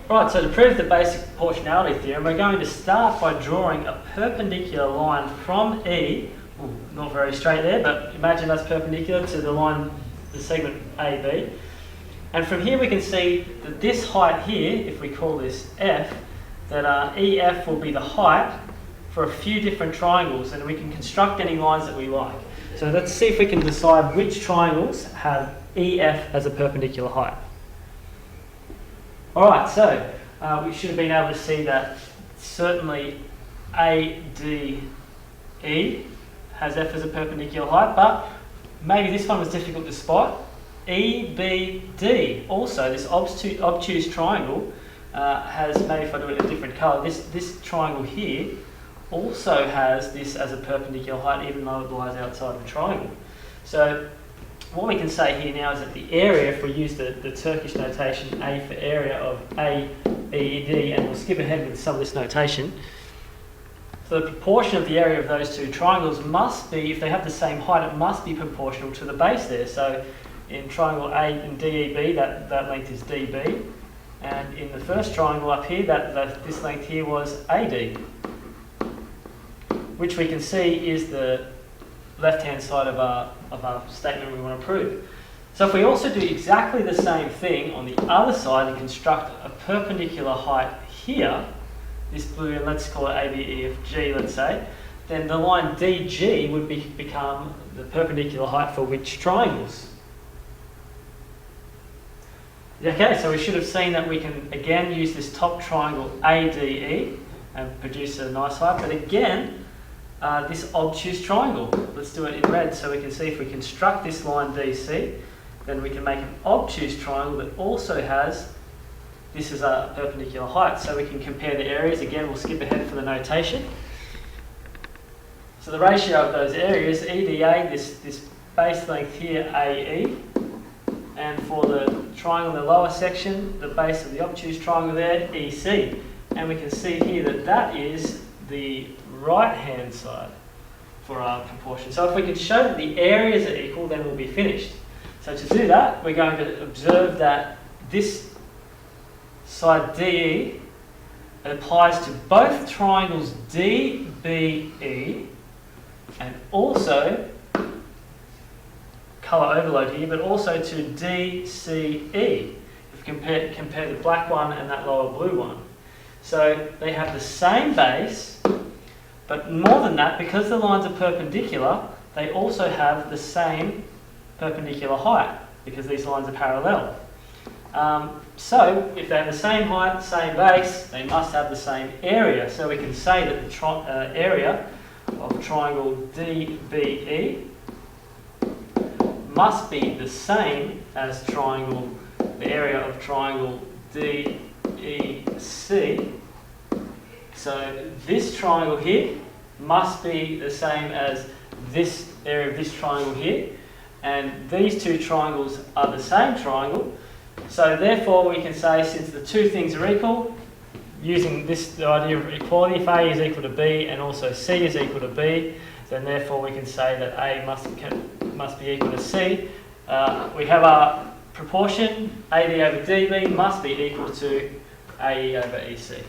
Right, so to prove the basic proportionality theorem, we're going to start by drawing a perpendicular line from E, well, not very straight there, but imagine that's perpendicular to the line, the segment AB. And from here we can see that this height here, if we call this F, that EF will be the height for a few different triangles, and we can construct any lines that we like. So let's see if we can decide which triangles have EF as a perpendicular height. Alright, so we should have been able to see that certainly ADE has F as a perpendicular height, but maybe this one was difficult to spot. EBD, also this obtuse triangle, has, maybe if I do it in a different colour, this triangle here also has this as a perpendicular height, even though it lies outside of the triangle. So what we can say here now is that the area, if we use the Turkish notation A for area of AED, and we'll skip ahead with some of this notation, so the proportion of the area of those two triangles must be, if they have the same height, it must be proportional to the base there. So in triangle A and DEB, that length is DB, and in the first triangle up here, this length here was AD, which we can see is the left-hand side of our statement we want to prove. So if we also do exactly the same thing on the other side and construct a perpendicular height here, this blue, and let's call it ABEFG, let's say, then the line DG would become the perpendicular height for which triangles? Okay, so we should have seen that we can again use this top triangle ADE and produce a nice height, but again, this obtuse triangle. Let's do it in red so we can see if we construct this line DC, then we can make an obtuse triangle that also has this as a perpendicular height. So we can compare the areas. Again, we'll skip ahead for the notation. So the ratio of those areas, EDA, this base length here, AE, and for the triangle in the lower section, the base of the obtuse triangle there, EC. And we can see here that that is the right-hand side for our proportion. So if we can show that the areas are equal, then we'll be finished. So to do that, we're going to observe that this side DE applies to both triangles DBE and also, colour overload here, but also to DCE, if we compare the black one and that lower blue one. So they have the same base, but more than that, because the lines are perpendicular, they also have the same perpendicular height, because these lines are parallel. So if they have the same height, same base, they must have the same area. So we can say that the area of triangle DBE must be the same as the area of triangle DEC. So this triangle here must be the same as this area of this triangle here, and these two triangles are the same triangle. So therefore we can say, since the two things are equal, using the idea of equality, if A is equal to B and also C is equal to B, then therefore we can say that A must be equal to C. We have our proportion, AD over DB must be equal to AE over EC.